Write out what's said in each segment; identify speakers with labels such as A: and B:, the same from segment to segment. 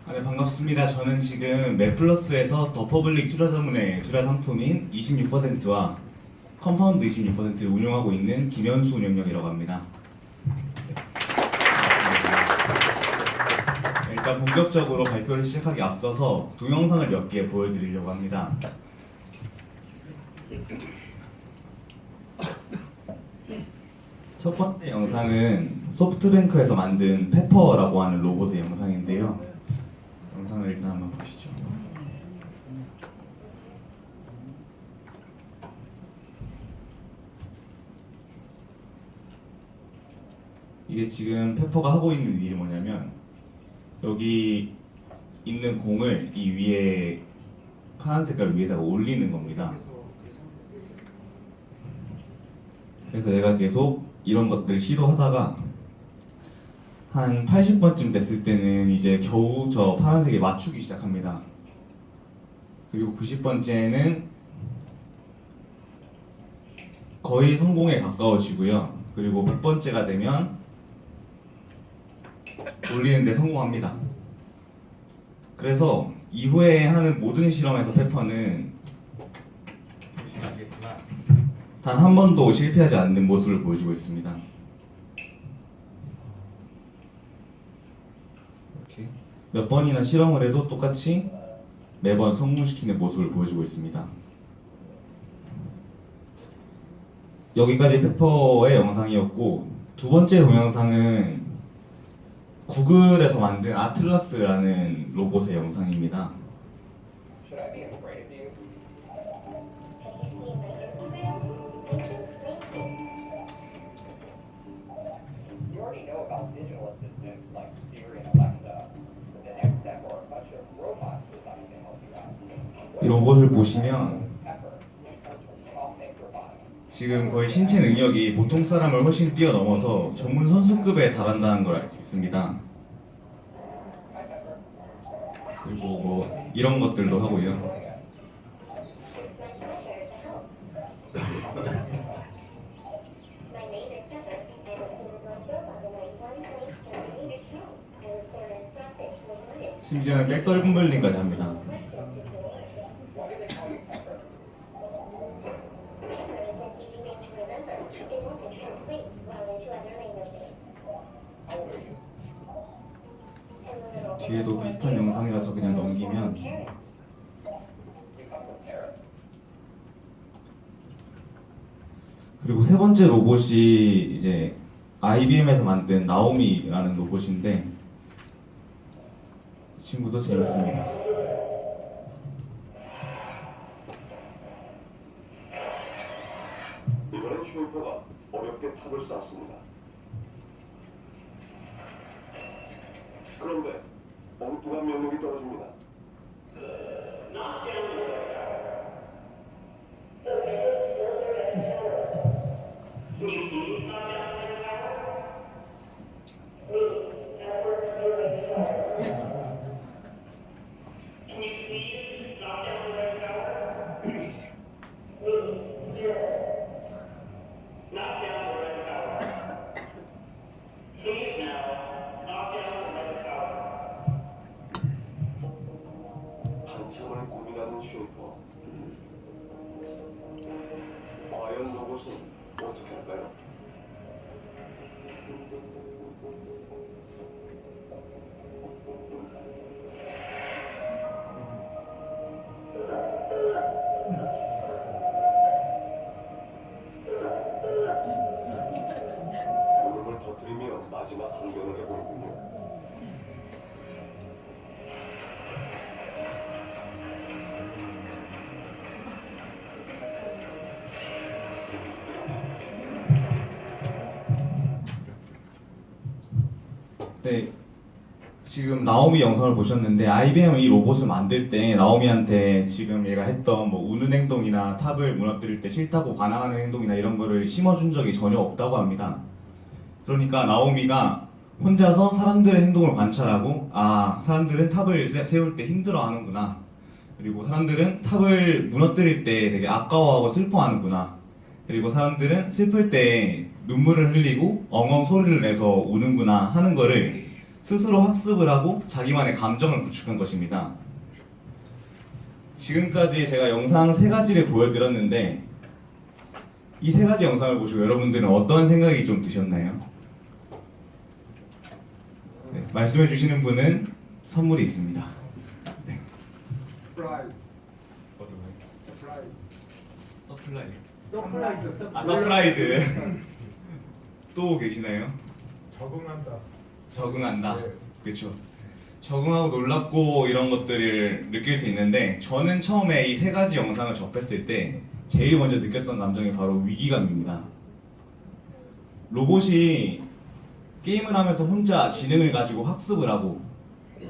A: 네, 반갑습니다. 저는 지금 맵플러스에서 더 퍼블릭 투자자문의 투자 상품인 26%와 컴파운드 26%를 운용하고 있는 김현수 운영력이라고 합니다. 일단 본격적으로 발표를 시작하기 앞서서 동영상을 몇 개 보여드리려고 합니다. 첫 번째 영상은 소프트뱅크에서 만든 페퍼라고 하는 로봇의 영상인데요. 영상을 일단 한번 보시죠. 이게 지금 페퍼가 하고 있는 일이 뭐냐면 여기 있는 공을 이 위에 파란 색깔 위에다가 올리는 겁니다. 그래서 얘가 계속 이런 것들 시도하다가 한 80번쯤 됐을 때는 이제 겨우 저 파란색에 맞추기 시작합니다. 그리고 90번째는 거의 성공에 가까워지고요. 그리고 100번째가 되면 올리는데 성공합니다. 그래서 이후에 하는 모든 실험에서 페퍼는 보시면 단 한 번도 실패하지 않는 모습을 보여주고 있습니다. 이렇게 몇 번이나 실험을 해도 똑같이 매번 성공시키는 모습을 보여주고 있습니다. 여기까지 페퍼의 영상이었고, 두 번째 동영상은 구글에서 만든 아틀라스라는 로봇의 영상입니다.
B: Should I be afraid of you? You already know about digital assistants like Siri and Alexa, but the next step are a bunch of robots designed to help you out.
A: 이 로봇을 보시면
B: Pepper comes from Cosmic Robotics.
A: 지금 거의 신체 능력이 보통 사람을 훨씬 뛰어넘어서 전문 선수급에 달한다는 걸 알 수 있습니다.
B: Hi, Pepper.
A: 그리고 뭐 이런 것들도 하고요.
B: Joining us.
C: My name is Pepper. I was born on robot and I 1.7 meters tall. I was born in sausage, Louisiana.
A: 심지어는 백덜블링까지 합니다.
C: Questions to the answer.
B: Why do they call you Pepper?
C: Pepper is an easy name to remember. It also translates well into other languages.
B: How old are you?
C: I'm a little bit
A: 뒤에도 비슷한 영상이라서 그냥 넘기면
C: parents.
B: You come from Paris.
A: 그리고 세 번째 로봇이 이제 IBM에서 만든 나오미라는 로봇인데 이 친구도 재밌습니다.
D: 이번엔 슈이퍼가 어렵게 탑을 쌓았습니다. 그런데 엉뚱한 명령이 떨어집니다. 한참을 고민하는 슈이퍼. 과연 로봇은 어떻게 할까요? 울음을 터뜨리며 마지막 항변을 해보는군요.
A: 네, 지금 나오미 영상을 보셨는데 IBM은 이 로봇을 만들 때 나오미한테 지금 얘가 했던 뭐 우는 행동이나 탑을 무너뜨릴 때 싫다고 반항하는 행동이나 이런 거를 심어준 적이 전혀 없다고 합니다. 그러니까 나오미가 혼자서 사람들의 행동을 관찰하고 아, 사람들은 탑을 세울 때 힘들어하는구나. 그리고 사람들은 탑을 무너뜨릴 때 되게 아까워하고 슬퍼하는구나. 그리고 사람들은 슬플 때 눈물을 흘리고 엉엉 소리를 내서 우는구나 하는 거를 스스로 학습을 하고 자기만의 감정을 구축한 것입니다. 지금까지 제가 영상 3가지를 보여드렸는데 이 3가지 영상을 보시고 여러분들은 어떤 생각이 좀 드셨나요? 네, 말씀해 주시는 분은 선물이 있습니다. 네.
E: 서프라이즈.
A: 서플라이.
E: 서프라이즈.
A: 아, 서프라이즈. 또 계시나요?
E: 적응한다.
A: 적응한다.
E: 네.
A: 그렇죠. 적응하고 놀랍고 이런 것들을 느낄 수 있는데 저는 처음에 이 3가지 영상을 접했을 때 제일 먼저 느꼈던 감정이 바로 위기감입니다. 로봇이 게임을 하면서 혼자 지능을 가지고 학습을 하고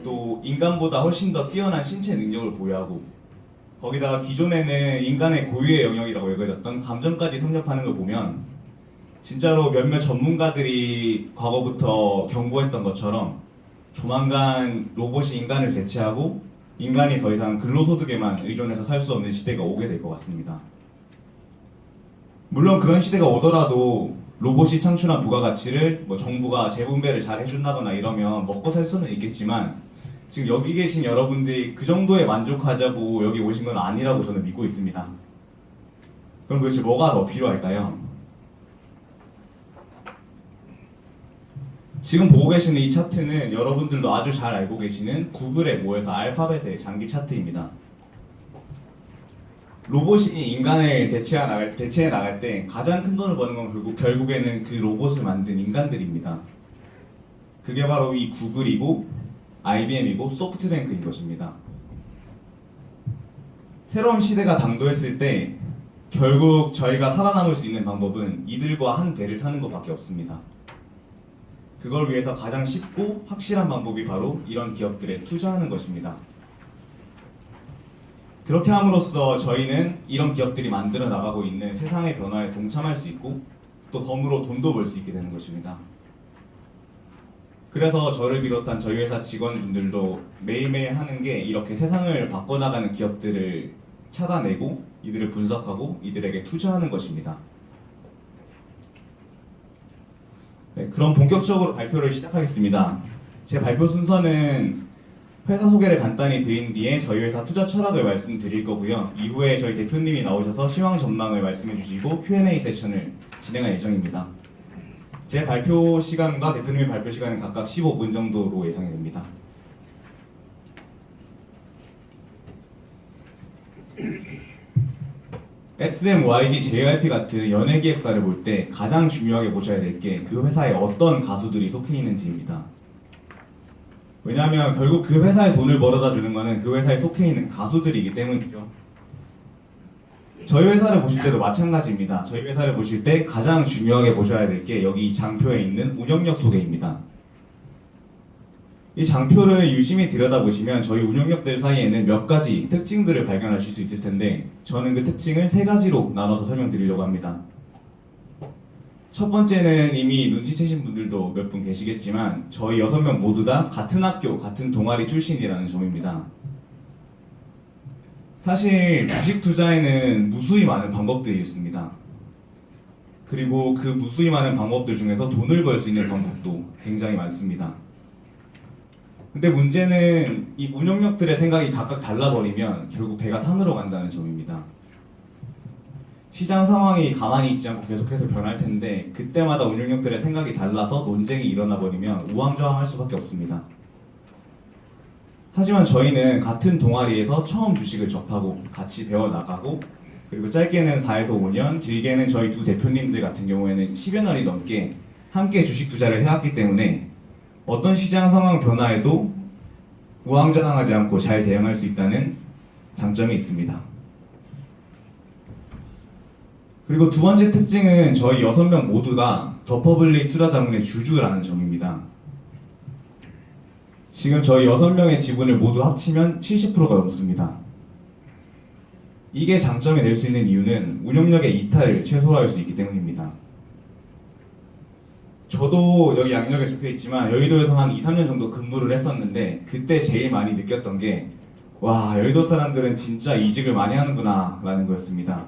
A: 또 인간보다 훨씬 더 뛰어난 신체 능력을 보유하고 거기다가 기존에는 인간의 고유의 영역이라고 여겨졌던 감정까지 섭렵하는 걸 보면 진짜로 몇몇 전문가들이 과거부터 경고했던 것처럼 조만간 로봇이 인간을 대체하고 인간이 더 이상 근로소득에만 의존해서 살 수 없는 시대가 오게 될 것 같습니다. 물론 그런 시대가 오더라도 로봇이 창출한 부가가치를 뭐 정부가 재분배를 잘 해준다거나 이러면 먹고 살 수는 있겠지만 지금 여기 계신 여러분들이 그 정도에 만족하자고 여기 오신 건 아니라고 저는 믿고 있습니다. 그럼 도대체 뭐가 더 필요할까요? 지금 보고 계시는 이 차트는 여러분들도 아주 잘 알고 계시는 구글의 모여서 알파벳의 장기 차트입니다. 로봇이 인간을 대체해 나갈 때 가장 큰 돈을 버는 건 결국에는 그 로봇을 만든 인간들입니다. 그게 바로 이 구글이고 IBM이고 소프트뱅크인 것입니다. 새로운 시대가 당도했을 때 결국 저희가 살아남을 수 있는 방법은 이들과 한 배를 타는 것밖에 없습니다. 그걸 위해서 가장 쉽고 확실한 방법이 바로 이런 기업들에 투자하는 것입니다. 그렇게 함으로써 저희는 이런 기업들이 만들어 나가고 있는 세상의 변화에 동참할 수 있고 또 덤으로 돈도 벌 수 있게 되는 것입니다. 그래서 저를 비롯한 저희 회사 직원분들도 매일매일 하는 게 이렇게 세상을 바꿔나가는 기업들을 찾아내고 이들을 분석하고 이들에게 투자하는 것입니다. 네, 그럼 본격적으로 발표를 시작하겠습니다. 제 발표 순서는 회사 소개를 간단히 드린 뒤에 저희 회사 투자 철학을 말씀드릴 거고요. 이후에 저희 대표님이 나오셔서 시황 전망을 말씀해 주시고 Q&A 세션을 진행할 예정입니다. 제 발표 시간과 대표님의 발표 시간은 각각 15분 정도로 예상이 됩니다. SM, YG, JYP 같은 연예 기획사를 볼 때 가장 중요하게 보셔야 될 게 그 회사에 어떤 가수들이 속해 있는지입니다. 왜냐하면 결국 그 회사에 돈을 벌어다 주는 거는 그 회사에 속해 있는 가수들이기 때문이죠. 저희 회사를 보실 때도 마찬가지입니다. 저희 회사를 보실 때 가장 중요하게 보셔야 될 게 여기 이 장표에 있는 운영력 소개입니다. 이 장표를 유심히 들여다보시면 저희 운영력들 사이에는 몇 가지 특징들을 발견하실 수 있을 텐데 저는 그 특징을 3가지로 나눠서 설명드리려고 합니다. 첫 번째는 이미 눈치채신 분들도 몇 분 계시겠지만 저희 6명 모두 다 같은 학교, 같은 동아리 출신이라는 점입니다. 사실 주식 투자에는 무수히 많은 방법들이 있습니다. 그리고 그 무수히 많은 방법들 중에서 돈을 벌 수 있는 방법도 굉장히 많습니다. 근데 문제는 이 운영력들의 생각이 각각 달라버리면 결국 배가 산으로 간다는 점입니다. 시장 상황이 가만히 있지 않고 계속해서 변할 텐데 그때마다 운영력들의 생각이 달라서 논쟁이 일어나 버리면 우왕좌왕할 수밖에 없습니다. 하지만 저희는 같은 동아리에서 처음 주식을 접하고 같이 배워나가고 그리고 짧게는 4에서 5년, 길게는 저희 두 대표님들 같은 경우에는 10여 년이 넘게 함께 주식 투자를 해왔기 때문에 어떤 시장 상황 변화에도 우왕좌왕하지 않고 잘 대응할 수 있다는 장점이 있습니다. 그리고 두 번째 특징은 저희 6명 모두가 더 퍼블릭 투자자문의 주주라는 점입니다. 지금 저희 6명의 지분을 모두 합치면 70%가 넘습니다. 이게 장점이 될 수 있는 이유는 운영력의 이탈을 최소화할 수 있기 때문입니다. 저도 여기 양력에 적혀 있지만 여의도에서 한 2, 3년 정도 근무를 했었는데 그때 제일 많이 느꼈던 게 와, 여의도 사람들은 진짜 이직을 많이 하는구나 라는 거였습니다.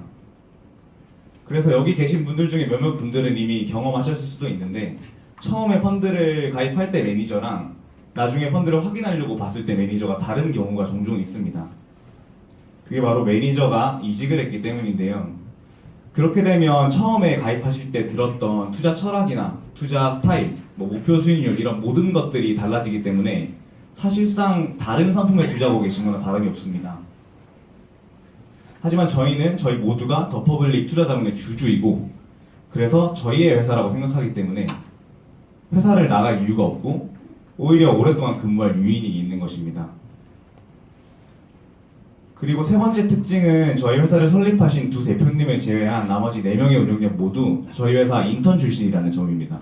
A: 그래서 여기 계신 분들 중에 몇몇 분들은 이미 경험하셨을 수도 있는데 처음에 펀드를 가입할 때 매니저랑 나중에 펀드를 확인하려고 봤을 때 매니저가 다른 경우가 종종 있습니다. 그게 바로 매니저가 이직을 했기 때문인데요. 그렇게 되면 처음에 가입하실 때 들었던 투자 철학이나 투자 스타일, 목표 수익률 이런 모든 것들이 달라지기 때문에 사실상 다른 상품에 투자하고 계신 거나 다름이 없습니다. 하지만 저희 모두가 더 퍼블릭 투자자문의 주주이고 그래서 저희의 회사라고 생각하기 때문에 회사를 나갈 이유가 없고 오히려 오랫동안 근무할 유인이 있는 것입니다. 그리고 세 번째 특징은 저희 회사를 설립하신 두 대표님을 제외한 나머지 4명의 운영력 모두 저희 회사 인턴 출신이라는 점입니다.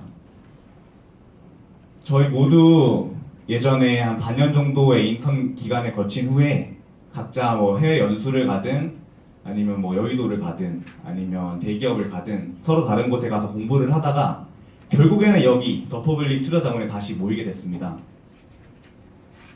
A: 저희 모두 예전에 한 반년 정도의 인턴 기간을 거친 후에 각자 해외 연수를 가든 아니면 여의도를 가든 아니면 대기업을 가든 서로 다른 곳에 가서 공부를 하다가 결국에는 여기 더퍼블릭 투자자문에 다시 모이게 됐습니다.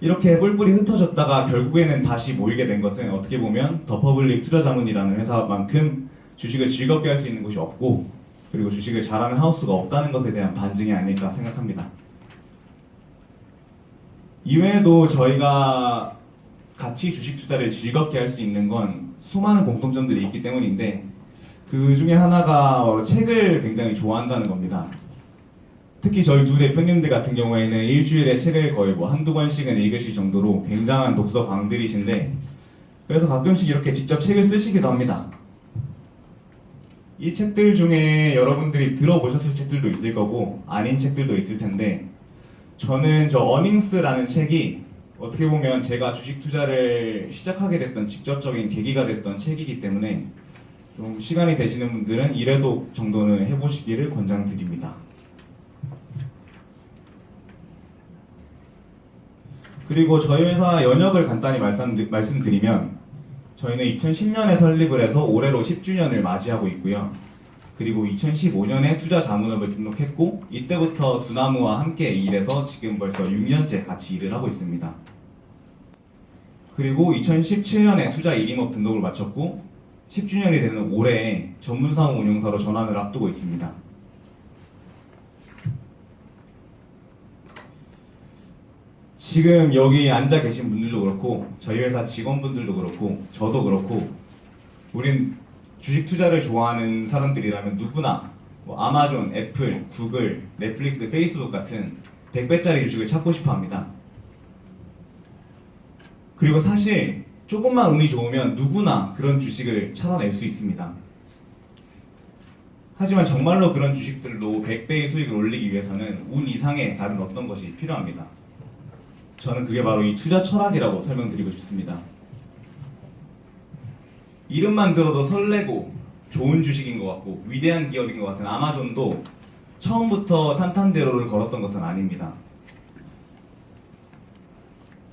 A: 이렇게 뿔뿔이 흩어졌다가 결국에는 다시 모이게 된 것은 어떻게 보면 더퍼블릭 투자자문이라는 회사만큼 주식을 즐겁게 할 수 있는 곳이 없고 그리고 주식을 잘하는 하우스가 없다는 것에 대한 반증이 아닐까 생각합니다. 이외에도 저희가 같이 주식 투자를 즐겁게 할 수 있는 건 수많은 공통점들이 있기 때문인데 그 중에 하나가 바로 책을 굉장히 좋아한다는 겁니다. 특히 저희 두 대표님들 같은 경우에는 일주일에 책을 거의 한두 권씩은 읽으실 정도로 굉장한 독서 광들이신데 그래서 가끔씩 이렇게 직접 책을 쓰시기도 합니다. 이 책들 중에 여러분들이 들어보셨을 책들도 있을 거고 아닌 책들도 있을 텐데 저는 어닝스라는 책이 어떻게 보면 제가 주식 투자를 시작하게 됐던 직접적인 계기가 됐던 책이기 때문에 좀 시간이 되시는 분들은 1회독 정도는 해보시기를 권장드립니다. 그리고 저희 회사 연역을 간단히 말씀드리면 저희는 2010년에 설립을 해서 올해로 10주년을 맞이하고 있고요. 그리고 2015년에 투자 자문업을 등록했고 이때부터 두나무와 함께 일해서 지금 벌써 6년째 같이 일을 하고 있습니다. 그리고 2017년에 투자 1임업 등록을 마쳤고 10주년이 되는 올해 전문사무 운용사로 전환을 앞두고 있습니다. 지금 여기 앉아 계신 분들도 그렇고 저희 회사 직원분들도 그렇고 저도 그렇고 우린 주식 투자를 좋아하는 사람들이라면 누구나 아마존, 애플, 구글, 넷플릭스, 페이스북 같은 100배짜리 주식을 찾고 싶어 합니다. 그리고 사실 조금만 운이 좋으면 누구나 그런 주식을 찾아낼 수 있습니다. 하지만 정말로 그런 주식들로 100배의 수익을 올리기 위해서는 운 이상의 다른 어떤 것이 필요합니다. 저는 그게 바로 이 투자 철학이라고 설명드리고 싶습니다. 이름만 들어도 설레고 좋은 주식인 것 같고 위대한 기업인 것 같은 아마존도 처음부터 탄탄대로를 걸었던 것은 아닙니다.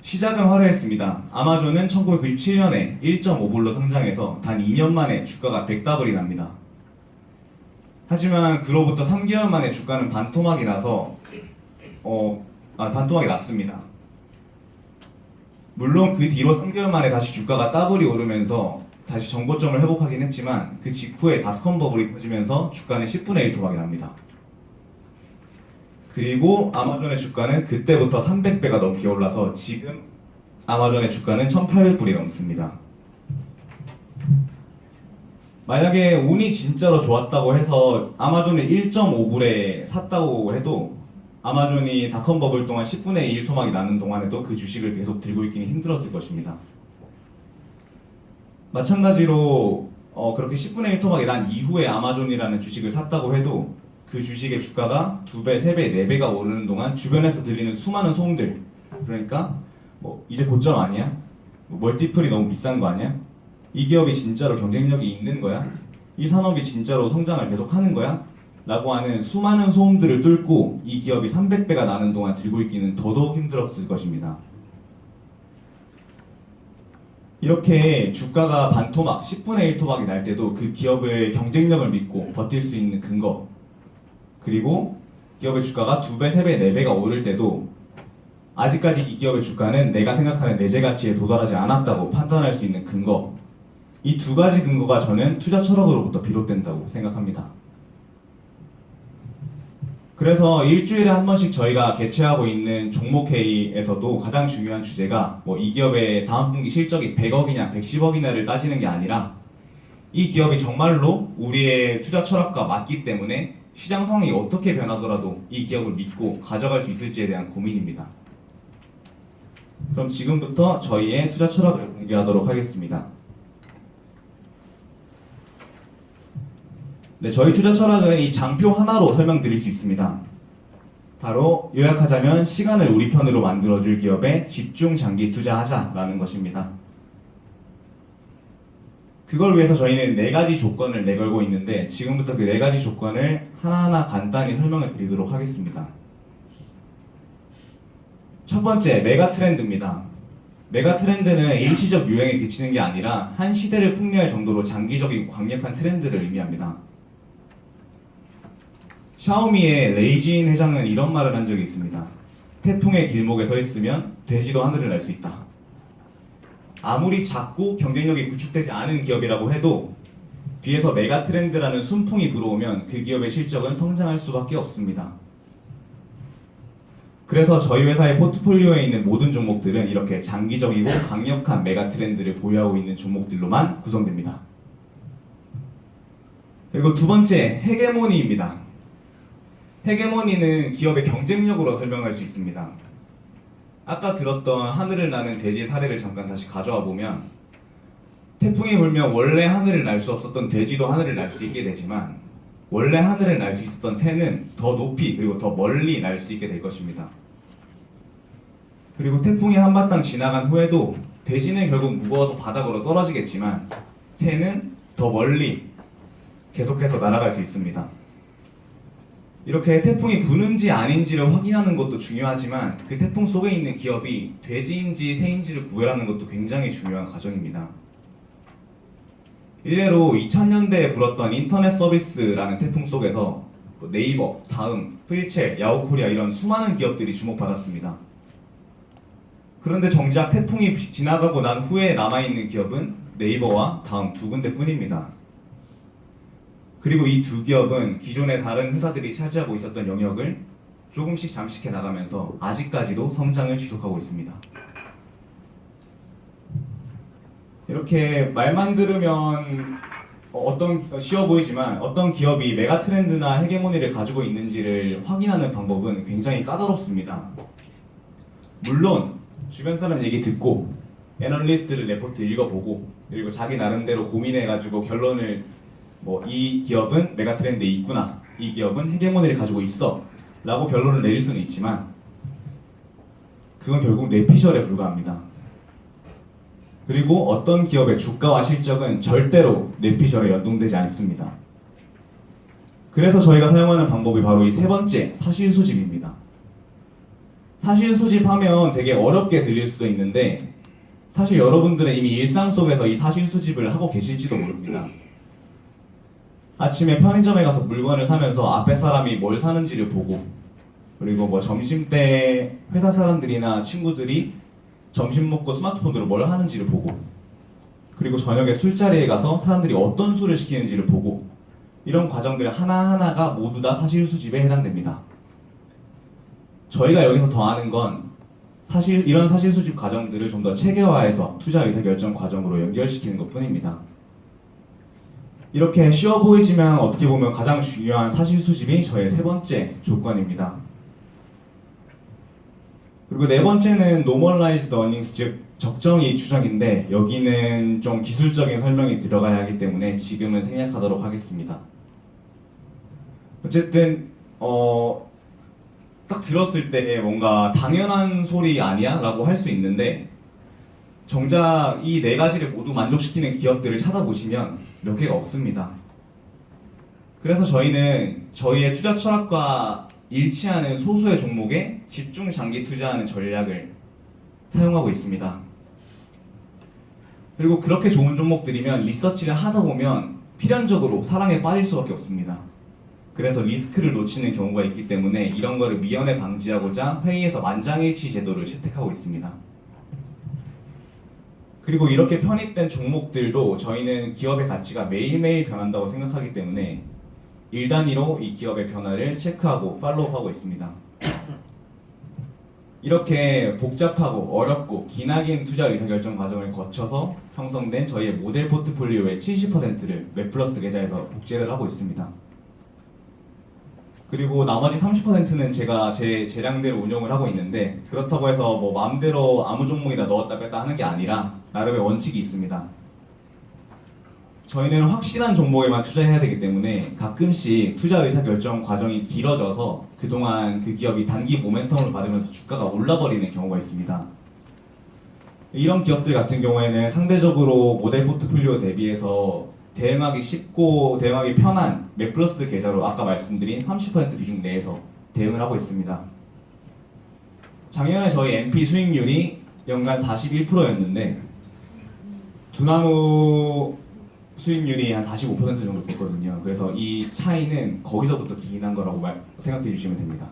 A: 시작은 화려했습니다. 아마존은 1997년에 1.5불로 상장해서 단 2년 만에 주가가 100다블이 납니다. 하지만 그로부터 3개월 만에 주가는 반토막이 나서 반토막이 났습니다. 물론 그 뒤로 3개월 만에 다시 주가가 더블이 오르면서 다시 정고점을 회복하긴 했지만 그 직후에 닷컴 버블이 터지면서 주가는 10분의 1 토막이 납니다. 그리고 아마존의 주가는 그때부터 300배가 넘게 올라서 지금 아마존의 주가는 1800불이 넘습니다. 만약에 운이 진짜로 좋았다고 해서 아마존을 1.5불에 샀다고 해도 아마존이 닷컴 버블 동안 10분의 1 토막이 나는 동안에도 그 주식을 계속 들고 있기는 힘들었을 것입니다. 마찬가지로 그렇게 10분의 1 토막이 난 이후에 아마존이라는 주식을 샀다고 해도 그 주식의 주가가 2배, 3배, 4배가 오르는 동안 주변에서 들리는 수많은 소음들, 그러니까 이제 고점 아니야? 멀티플이 너무 비싼 거 아니야? 이 기업이 진짜로 경쟁력이 있는 거야? 이 산업이 진짜로 성장을 계속 하는 거야? 라고 하는 수많은 소음들을 뚫고 이 기업이 300배가 나는 동안 들고 있기는 더더욱 힘들었을 것입니다. 이렇게 주가가 반토막, 10분의 1 토막이 날 때도 그 기업의 경쟁력을 믿고 버틸 수 있는 근거, 그리고 기업의 주가가 2배, 3배, 4배가 오를 때도 아직까지 이 기업의 주가는 내가 생각하는 내재 가치에 도달하지 않았다고 판단할 수 있는 근거, 이 두 가지 근거가 저는 투자 철학으로부터 비롯된다고 생각합니다. 그래서 일주일에 한 번씩 저희가 개최하고 있는 종목회의에서도 가장 중요한 주제가 뭐 이 기업의 다음 분기 실적이 100억이냐 110억이냐를 따지는 게 아니라 이 기업이 정말로 우리의 투자 철학과 맞기 때문에 시장 상황이 어떻게 변하더라도 이 기업을 믿고 가져갈 수 있을지에 대한 고민입니다. 그럼 지금부터 저희의 투자 철학을 공개하도록 하겠습니다. 네, 저희 투자 철학은 이 장표 하나로 설명드릴 수 있습니다. 바로 요약하자면 시간을 우리 편으로 만들어줄 기업에 집중 장기 투자하자라는 것입니다. 그걸 위해서 저희는 4가지 조건을 내걸고 있는데 지금부터 그 4가지 조건을 하나하나 간단히 설명을 드리도록 하겠습니다. 첫 번째, 메가 트렌드입니다. 메가 트렌드는 일시적 유행에 그치는 게 아니라 한 시대를 풍미할 정도로 장기적이고 강력한 트렌드를 의미합니다. 샤오미의 레이진 회장은 이런 말을 한 적이 있습니다. 태풍의 길목에 서 있으면 돼지도 하늘을 날 수 있다. 아무리 작고 경쟁력이 구축되지 않은 기업이라고 해도 뒤에서 메가 트렌드라는 순풍이 불어오면 그 기업의 실적은 성장할 수밖에 없습니다. 그래서 저희 회사의 포트폴리오에 있는 모든 종목들은 이렇게 장기적이고 강력한 메가 트렌드를 보유하고 있는 종목들로만 구성됩니다. 그리고 두 번째, 헤게모니입니다. 헤게모니는 기업의 경쟁력으로 설명할 수 있습니다. 아까 들었던 하늘을 나는 돼지 사례를 잠깐 다시 가져와 보면 태풍이 불면 원래 하늘을 날 수 없었던 돼지도 하늘을 날 수 있게 되지만 원래 하늘을 날 수 있었던 새는 더 높이 그리고 더 멀리 날 수 있게 될 것입니다. 그리고 태풍이 한바탕 지나간 후에도 돼지는 결국 무거워서 바닥으로 떨어지겠지만 새는 더 멀리 계속해서 날아갈 수 있습니다. 이렇게 태풍이 부는지 아닌지를 확인하는 것도 중요하지만 그 태풍 속에 있는 기업이 돼지인지 새인지를 구별하는 것도 굉장히 중요한 과정입니다. 일례로 2000년대에 불었던 인터넷 서비스라는 태풍 속에서 네이버, 다음, 프리첼, 야후코리아 이런 수많은 기업들이 주목받았습니다. 그런데 정작 태풍이 지나가고 난 후에 남아있는 기업은 네이버와 다음 2군데뿐입니다. 그리고 이 2기업은 기존의 다른 회사들이 차지하고 있었던 영역을 조금씩 잠식해 나가면서 아직까지도 성장을 지속하고 있습니다. 이렇게 말만 들으면 쉬워 보이지만 어떤 기업이 메가 트렌드나 헤게모니를 가지고 있는지를 확인하는 방법은 굉장히 까다롭습니다. 물론 주변 사람 얘기 듣고 애널리스트들 레포트 읽어보고 그리고 자기 나름대로 고민해가지고 결론을 이 기업은 메가 트렌드에 있구나, 이 기업은 헤게모니를 가지고 있어 라고 결론을 내릴 수는 있지만 그건 결국 뇌피셜에 불과합니다. 그리고 어떤 기업의 주가와 실적은 절대로 뇌피셜에 연동되지 않습니다. 그래서 저희가 사용하는 방법이 바로 이 세 번째, 사실수집입니다. 사실수집하면 되게 어렵게 들릴 수도 있는데 사실 여러분들은 이미 일상 속에서 이 사실수집을 하고 계실지도 모릅니다. 아침에 편의점에 가서 물건을 사면서 앞에 사람이 뭘 사는지를 보고 그리고 점심때 회사 사람들이나 친구들이 점심 먹고 스마트폰으로 뭘 하는지를 보고 그리고 저녁에 술자리에 가서 사람들이 어떤 술을 시키는지를 보고 이런 과정들 하나하나가 모두 다 사실수집에 해당됩니다. 저희가 여기서 더 하는 건 이런 사실수집 과정들을 좀 더 체계화해서 투자 의사결정 과정으로 연결시키는 것 뿐입니다. 이렇게 쉬워 보이지만 어떻게 보면 가장 중요한 사실수집이 저의 세 번째 조건입니다. 그리고 네 번째는 Normalized Earnings, 즉 적정이익 추정인데 여기는 좀 기술적인 설명이 들어가야 하기 때문에 지금은 생략하도록 하겠습니다. 어쨌든 딱 들었을 때 뭔가 당연한 소리 아니야? 라고 할 수 있는데 정작 이 4가지를 모두 만족시키는 기업들을 찾아보시면 몇 개가 없습니다. 그래서 저희는 저희의 투자 철학과 일치하는 소수의 종목에 집중 장기 투자하는 전략을 사용하고 있습니다. 그리고 그렇게 좋은 종목들이면 리서치를 하다 보면 필연적으로 사랑에 빠질 수밖에 없습니다. 그래서 리스크를 놓치는 경우가 있기 때문에 이런 거를 미연에 방지하고자 회의에서 만장일치 제도를 채택하고 있습니다. 그리고 이렇게 편입된 종목들도 저희는 기업의 가치가 매일매일 변한다고 생각하기 때문에 일 단위로 이 기업의 변화를 체크하고 팔로우하고 있습니다. 이렇게 복잡하고 어렵고 기나긴 투자 의사결정 과정을 거쳐서 형성된 저희의 모델 포트폴리오의 70%를 맵플러스 계좌에서 복제를 하고 있습니다. 그리고 나머지 30%는 제가 제 재량대로 운용을 하고 있는데, 그렇다고 해서 뭐 마음대로 아무 종목이나 넣었다 뺐다 하는 게 아니라 나름의 원칙이 있습니다. 저희는 확실한 종목에만 투자해야 되기 때문에 가끔씩 투자 의사결정 과정이 길어져서 그동안 그 기업이 단기 모멘텀을 받으면서 주가가 올라버리는 경우가 있습니다. 이런 기업들 같은 경우에는 상대적으로 모델 포트폴리오 대비해서 대응하기 쉽고 대응하기 편한 맵플러스 계좌로 아까 말씀드린 30% 비중 내에서 대응을 하고 있습니다. 작년에 저희 MP 수익률이 연간 41%였는데 두나무 수익률이 한 45% 정도 됐거든요. 그래서 이 차이는 거기서부터 기인한 거라고 생각해 주시면 됩니다.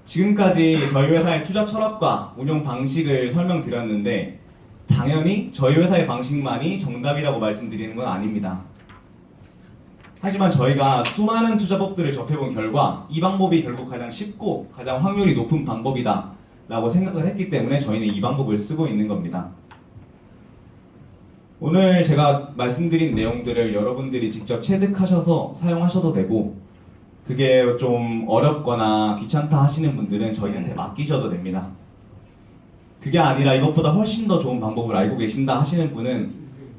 A: 지금까지 저희 회사의 투자 철학과 운용 방식을 설명드렸는데, 당연히 저희 회사의 방식만이 정답이라고 말씀드리는 건 아닙니다. 하지만 저희가 수많은 투자법들을 접해본 결과 이 방법이 결국 가장 쉽고 가장 확률이 높은 방법이다 라고 생각을 했기 때문에 저희는 이 방법을 쓰고 있는 겁니다. 오늘 제가 말씀드린 내용들을 여러분들이 직접 체득하셔서 사용하셔도 되고, 그게 좀 어렵거나 귀찮다 하시는 분들은 저희한테 맡기셔도 됩니다. 그게 아니라 이것보다 훨씬 더 좋은 방법을 알고 계신다 하시는 분은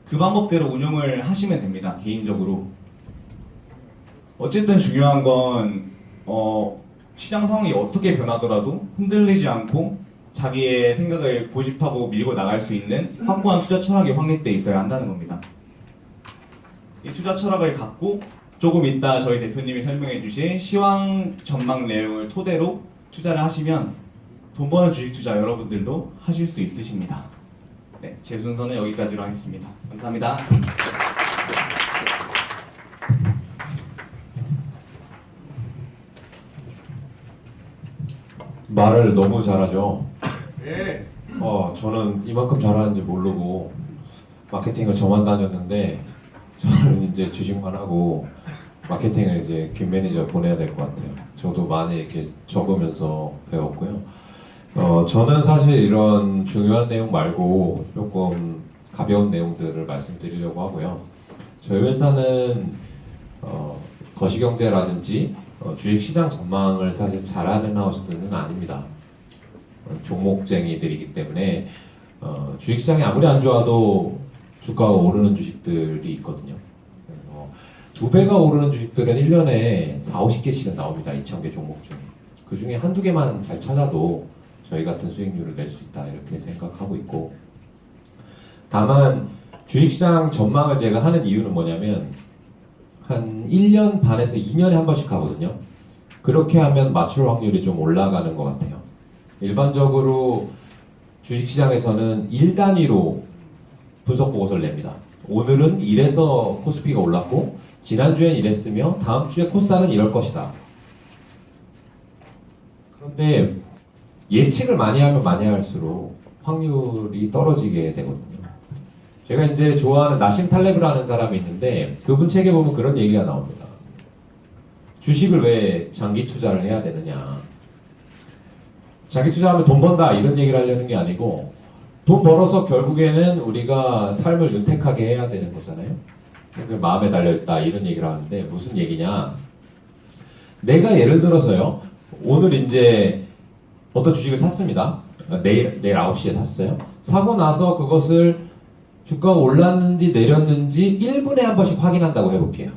A: 그 방법대로 운용을 하시면 됩니다. 개인적으로. 어쨌든 중요한 건 시장 상황이 어떻게 변하더라도 흔들리지 않고 자기의 생각을 고집하고 밀고 나갈 수 있는 확고한 투자 철학이 확립돼 있어야 한다는 겁니다. 이 투자 철학을 갖고 조금 이따 저희 대표님이 설명해 주실 시황 전망 내용을 토대로 투자를 하시면 돈 버는 주식 투자 여러분들도 하실 수 있으십니다. 네, 제 순서는 여기까지로 하겠습니다. 감사합니다.
F: 말을 너무 잘하죠.
E: 예.
F: 저는 이만큼 잘하는지 모르고 마케팅을 저만 다녔는데, 저는 이제 주식만 하고 마케팅을 이제 김 매니저 보내야 될 것 같아요. 저도 많이 이렇게 적으면서 배웠고요. 저는 사실 이런 중요한 내용 말고 조금 가벼운 내용들을 말씀드리려고 하고요. 저희 회사는 거시경제라든지 주식시장 전망을 사실 잘하는 하우스는 아닙니다. 종목쟁이들이기 때문에 주식시장이 아무리 안 좋아도 주가가 오르는 주식들이 있거든요. 그래서 2배가 오르는 주식들은 1년에 4, 50개씩은 나옵니다. 2,000개 종목 중에. 그 중에 한두 개만 잘 찾아도 저희 같은 수익률을 낼 수 있다 이렇게 생각하고 있고, 다만 주식시장 전망을 제가 하는 이유는 뭐냐면 한 1년 반에서 2년에 한 번씩 하거든요. 그렇게 하면 맞출 확률이 좀 올라가는 것 같아요. 일반적으로 주식시장에서는 1단위로 분석 보고서를 냅니다. 오늘은 이래서 코스피가 올랐고 지난주엔 이랬으며 다음 주에 코스닥은 이럴 것이다. 그런데 예측을 많이 하면 많이 할수록 확률이 떨어지게 되거든요. 제가 이제 좋아하는 나심 탈레브라는 사람이 있는데 그분 책에 보면 그런 얘기가 나옵니다. 주식을 왜 장기 투자를 해야 되느냐. 장기 투자하면 돈 번다 이런 얘기를 하려는 게 아니고, 돈 벌어서 결국에는 우리가 삶을 윤택하게 해야 되는 거잖아요. 그 마음에 달려있다 이런 얘기를 하는데 무슨 얘기냐. 내가 예를 들어서요, 오늘 이제 어떤 주식을 샀습니다. 내일 9시에 샀어요. 사고 나서 그것을 주가가 올랐는지 내렸는지 1분에 한 번씩 확인한다고 해볼게요.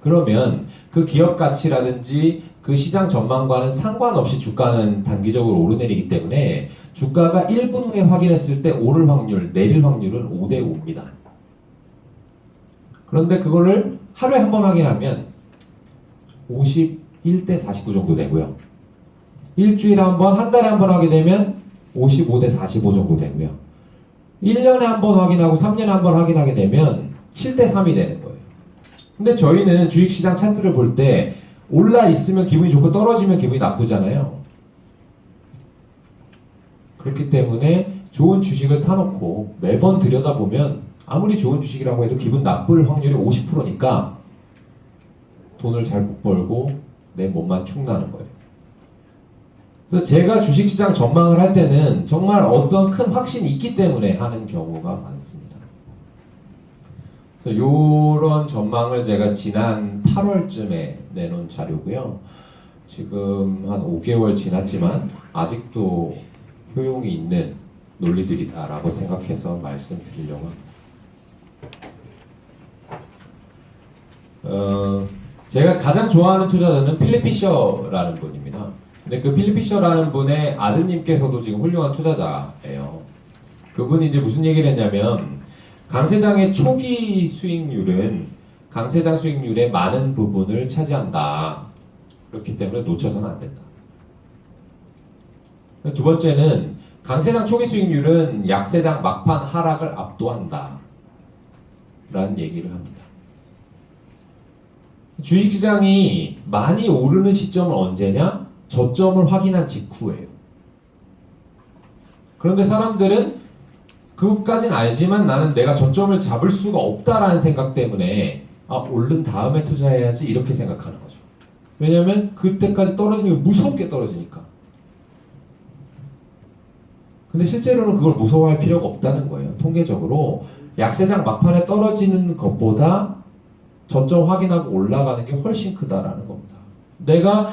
F: 그러면 그 기업 가치라든지 그 시장 전망과는 상관없이 주가는 단기적으로 오르내리기 때문에 주가가 1분 후에 확인했을 때 오를 확률, 내릴 확률은 5대 5입니다. 그런데 그거를 하루에 한 번 확인하면 51대 49 정도 되고요. 일주일에 한 번, 한 달에 한 번 하게 되면 55대 45 정도 되고요. 1년에 한 번 확인하고 3년에 한 번 확인하게 되면 7대 3이 되는 거예요. 근데 저희는 주식시장 차트를 볼 때 올라 있으면 기분이 좋고 떨어지면 기분이 나쁘잖아요. 그렇기 때문에 좋은 주식을 사놓고 매번 들여다보면 아무리 좋은 주식이라고 해도 기분 나쁠 확률이 50%니까 돈을 잘 못 벌고 내 몸만 축나는 거예요. 그래서 제가 주식시장 전망을 할 때는 정말 어떤 큰 확신이 있기 때문에 하는 경우가 많습니다. 그래서 이런 전망을 제가 지난 8월쯤에 내놓은 자료고요. 지금 한 5개월 지났지만 아직도 효용이 있는 논리들이다라고 생각해서 말씀드리려고 합니다. 제가 가장 좋아하는 투자자는 필립 피셔라는 분입니다. 근데 그 필립 피셔라는 분의 아드님께서도 지금 훌륭한 투자자예요. 그분이 이제 무슨 얘기를 했냐면 강세장의 초기 수익률은 강세장 수익률의 많은 부분을 차지한다. 그렇기 때문에 놓쳐서는 안 된다. 두 번째는 강세장 초기 수익률은 약세장 막판 하락을 압도한다. 라는 얘기를 합니다. 주식시장이 많이 오르는 시점은 언제냐? 저점을 확인한 직후예요. 그런데 사람들은 그것까진 알지만 나는 내가 저점을 잡을 수가 없다라는 생각 때문에 오른 다음에 투자해야지 이렇게 생각하는 거죠. 왜냐하면 그때까지 떨어지는 게 무섭게 떨어지니까. 근데 실제로는 그걸 무서워할 필요가 없다는 거예요. 통계적으로 약세장 막판에 떨어지는 것보다 저점 확인하고 올라가는 게 훨씬 크다라는 겁니다. 내가